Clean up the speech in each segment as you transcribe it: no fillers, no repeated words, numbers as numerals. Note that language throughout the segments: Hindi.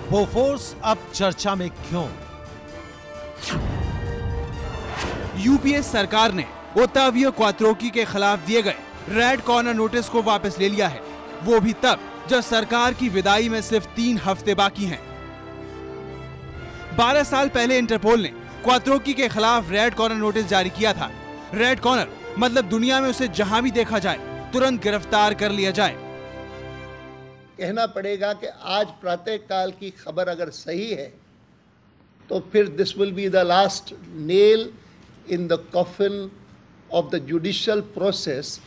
बोफोर्स अब चर्चा में क्यों? यूपीए सरकार ने ओतावियो क्वात्रोकी के खिलाफ दिए गए रेड कॉर्नर नोटिस को वापस ले लिया है, वो भी तब जब सरकार की विदाई में सिर्फ 3 हफ्ते बाकी हैं। 12 साल पहले इंटरपोल ने क्वात्रोकी के खिलाफ रेड कॉर्नर नोटिस जारी किया था। रेड कॉर्नर मतलब दुनिया में उसे जहां भी देखा जाए तुरंत गिरफ्तार कर लिया जाए। कहना पड़ेगा कि आज प्रातःकाल की खबर अगर सही है तो फिर this will be the last nail in the coffin of the judicial process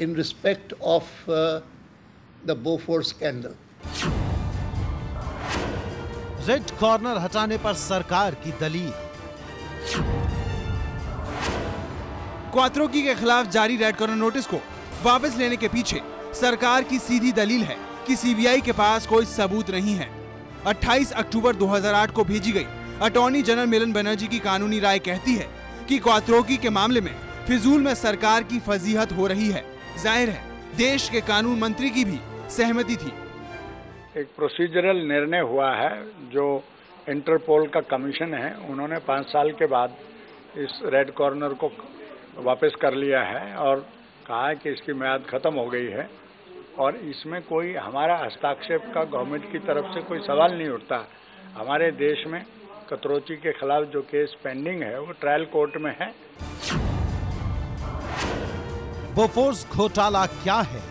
in respect of the Bofors scandal. Red corner हटाने पर सरकार की दलील। क्वात्रोकी के खिलाफ जारी रेड कॉर्नर नोटिस को वापस लेने के पीछे सरकार की सीधी दलील है कि सीबीआई के पास कोई सबूत नहीं है। 28 अक्टूबर 2008 को भेजी गई अटॉर्नी जनरल मिलन बनर्जी की कानूनी राय कहती है कि क्वात्रोकी के मामले में फिजूल में सरकार की फजीहत हो रही है। जाहिर है देश के कानून मंत्री की भी सहमति थी। एक प्रोसीजरल निर्णय हुआ है जो इंटरपोल का कमीशन है, उन्होंने 5 साल के बाद इस रेड कॉर्नर को वापस कर लिया है और कहा है कि इसकी म्याद खत्म हो गई है और इसमें कोई हमारा हस्ताक्षेप का गवर्नमेंट की तरफ से कोई सवाल नहीं उठता। हमारे देश में क्वात्रोकी के खिलाफ जो केस पेंडिंग है वो ट्रायल कोर्ट में है। बोफोर्स घोटाला क्या है?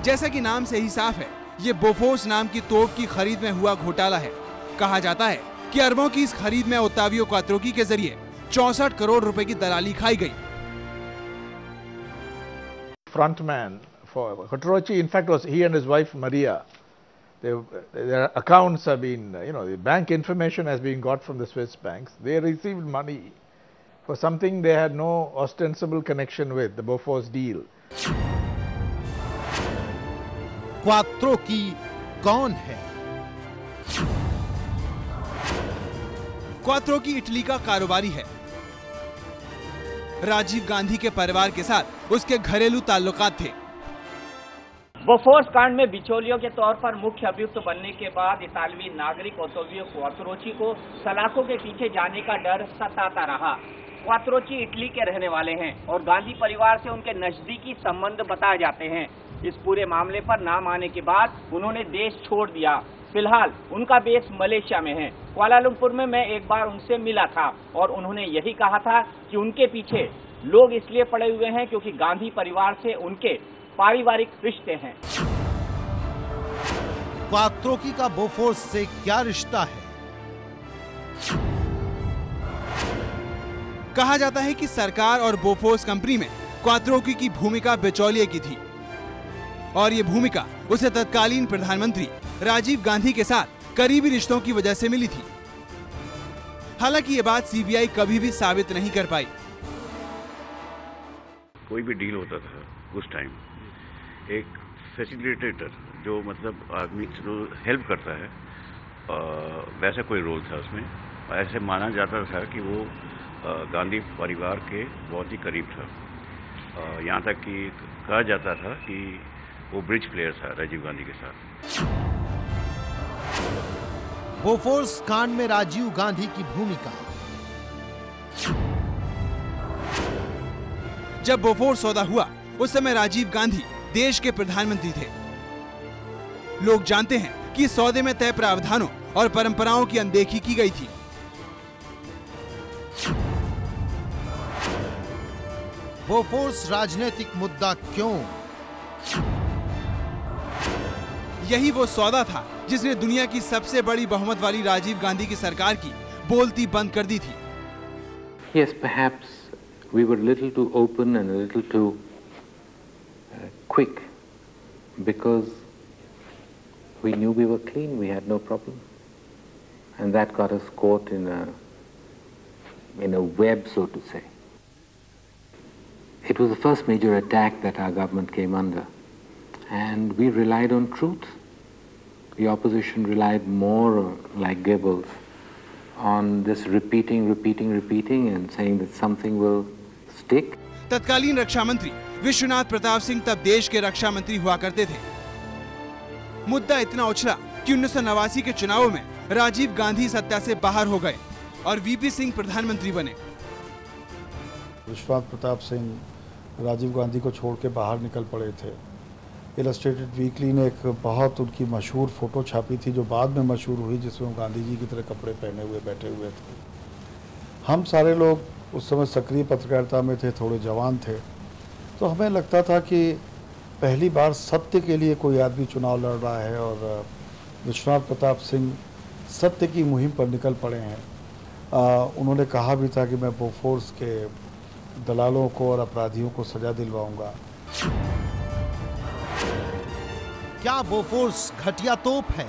जैसा कि नाम से ही साफ है, ये बोफोर्स नाम की तोप की खरीद में हुआ घोटाला है। कहा जाता है कि अरबों की इस खरीद में ओतावियो क्वात्रोकी के जरिए 64 करोड़ रुपए की दलाली खाई गई। Frontman for Quattrochi, in fact, was he and his wife Maria. Their accounts have been, the bank information has been got from the Swiss banks. They received money for something they had no ostensible connection with, the Bofors deal. Quattrocchi कौन है? क्वात्रोकी इटली का कारोबारी है। राजीव गांधी के परिवार के साथ उसके घरेलू ताल्लुकात थे। बोफोर्स कांड में बिचौलियों के तौर पर मुख्य अभियुक्त बनने के बाद इतालवी नागरिक ओतावियो क्वात्रोची को सलाखों के पीछे जाने का डर सताता रहा। क्वात्रोची इटली के रहने वाले हैं और गांधी परिवार से उनके नजदीकी संबंध बताए जाते हैं। इस पूरे मामले पर नाम आने के बाद उन्होंने देश छोड़ दिया। फिलहाल उनका बेस मलेशिया में है। कुआलालंपुर में मैं एक बार उनसे मिला था और उन्होंने यही कहा था कि उनके पीछे लोग इसलिए पड़े हुए हैं क्योंकि गांधी परिवार से उनके पारिवारिक रिश्ते हैं। क्वात्रोकी का बोफोर्स से क्या रिश्ता है? कहा जाता है कि सरकार और बोफोर्स कंपनी में क्वात्रोकी की भूमिका बिचौलिए की थी और ये भूमिका उसे तत्कालीन प्रधानमंत्री राजीव गांधी के साथ करीबी रिश्तों की वजह से मिली थी। हालांकि ये बात सीबीआई कभी भी साबित नहीं कर पाई। कोई भी डील होता था उस टाइम एक फैसिलिटेटर जो मतलब आदमी जो हेल्प करता है वैसा कोई रोल था उसमें। ऐसे माना जाता था कि वो गांधी परिवार के बहुत ही करीब था। यहाँ तक कि कहा जाता था कि वो ब्रिज प्लेयर था राजीव गांधी के साथ। बोफोर्स कांड में राजीव गांधी की भूमिका। जब बोफोर्स सौदा हुआ उस समय राजीव गांधी देश के प्रधानमंत्री थे। लोग जानते हैं कि इस सौदे में तय प्रावधानों और परंपराओं की अनदेखी की गई थी। बोफोर्स राजनीतिक मुद्दा क्यों? यही वो सौदा था जिसने दुनिया की सबसे बड़ी बहुमत वाली राजीव गांधी की सरकार की बोलती बंद कर दी थी। Yes, perhaps we were a little too open and a little too quick because we knew we were clean, we had no problem, and that got us caught in a web, so to say. It was the first major attack that our government came under, and we relied on truth. The opposition relied more, like Goebbels, on this repeating and saying that something will stick. तत्कालीन रक्षा मंत्री विश्वनाथ प्रताप सिंह तब देश के रक्षा मंत्री हुआ करते थे। मुद्दा इतना उछला कि 1989 के चुनावों में राजीव गांधी सत्ता से बाहर हो गए और वीपी सिंह प्रधानमंत्री बने। विश्वनाथ प्रताप सिंह राजीव गांधी को छोड़ के बाहर निकल पड़े थे। इलस्ट्रेटेड वीकली ने एक बहुत उनकी मशहूर फोटो छापी थी जो बाद में मशहूर हुई, जिसमें वो गांधी जी की तरह कपड़े पहने हुए बैठे हुए थे। हम सारे लोग उस समय सक्रिय पत्रकारिता में थे, थोड़े जवान थे, तो हमें लगता था कि पहली बार सत्य के लिए कोई आदमी चुनाव लड़ रहा है और विश्वनाथ प्रताप सिंह सत्य की मुहिम पर निकल पड़े हैं। उन्होंने कहा भी था कि मैं बोफोर्स के दलालों को और अपराधियों को सजा दिलवाऊंगा। क्या बोफोर्स घटिया तोप है?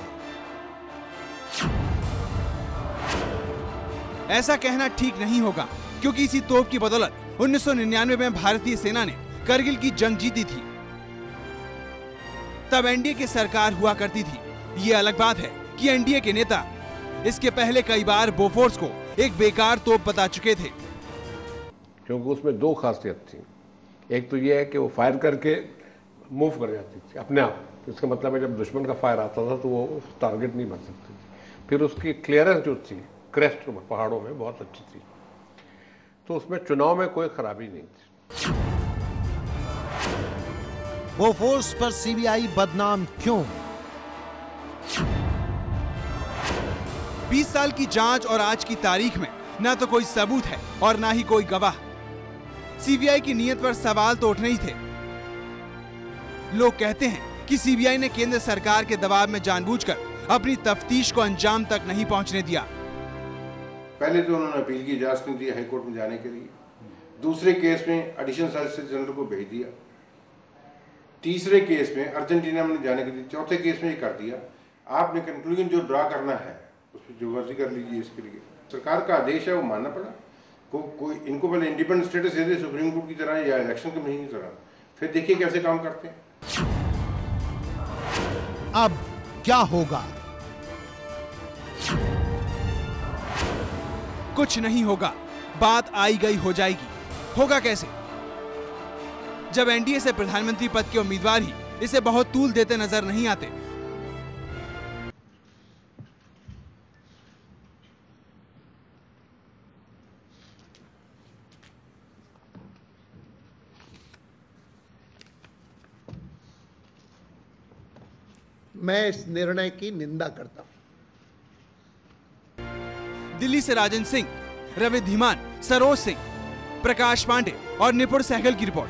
ऐसा कहना ठीक नहीं होगा, क्योंकि इसी तोप की बदौलत 1999 में भारतीय सेना ने करगिल की जंग जीती थी। तब एनडीए की सरकार हुआ करती थी। ये अलग बात है कि एनडीए के नेता इसके पहले कई बार बोफोर्स को एक बेकार तोप बता चुके थे, क्योंकि उसमें दो खासियत थी। एक तो यह है कि वो फायर करके मूव कर जाती थी अपने आप, इसका मतलब है जब दुश्मन का फायर आता था तो वो टारगेट नहीं बन सकती थी। फिर उसकी क्लियरेंस जो थी क्रेस्ट पहाड़ों में बहुत अच्छी थी, तो उसमें चुनाव में कोई खराबी नहीं थी। बोफोर्स पर सीबीआई बदनाम क्यों? 20 साल की जांच और आज की तारीख में ना तो कोई सबूत है और ना ही कोई गवाह। सीबीआई की नीयत पर सवाल तो उठने ही थे। लोग कहते हैं कि सीबीआई ने केंद्र सरकार के दबाव में जानबूझकर अपनी तफ्तीश को अंजाम तक नहीं पहुंचने दिया। पहले तो उन्होंने अपील की इजाजत नहीं दी हाई कोर्ट में जाने के लिए, दूसरे केस में एडिशनल सॉलिसिटर जनरल को भेज दिया, तीसरे केस में अर्जेंटीना में जाने के लिए, चौथे केस में ये कर दिया। आपने कंक्लूजन जो ड्रा करना है उस पर जो मर्जी कर लीजिए। इसके लिए सरकार का आदेश है, वो मानना पड़ा। कोई इनको पहले इंडिपेंडेंट स्टेटस दे दे सुप्रीम कोर्ट की तरह या इलेक्शन कमीशन की तरह, फिर देखिए कैसे काम करते हैं। अब क्या होगा? कुछ नहीं होगा, बात आई गई हो जाएगी। होगा कैसे, जब एनडीए से प्रधानमंत्री पद के उम्मीदवार ही इसे बहुत तूल देते नजर नहीं आते। मैं इस निर्णय की निंदा करता हूं। दिल्ली से राजन सिंह, रवि धीमान, सरोज सिंह, प्रकाश पांडे और निपुण सहगल की रिपोर्ट।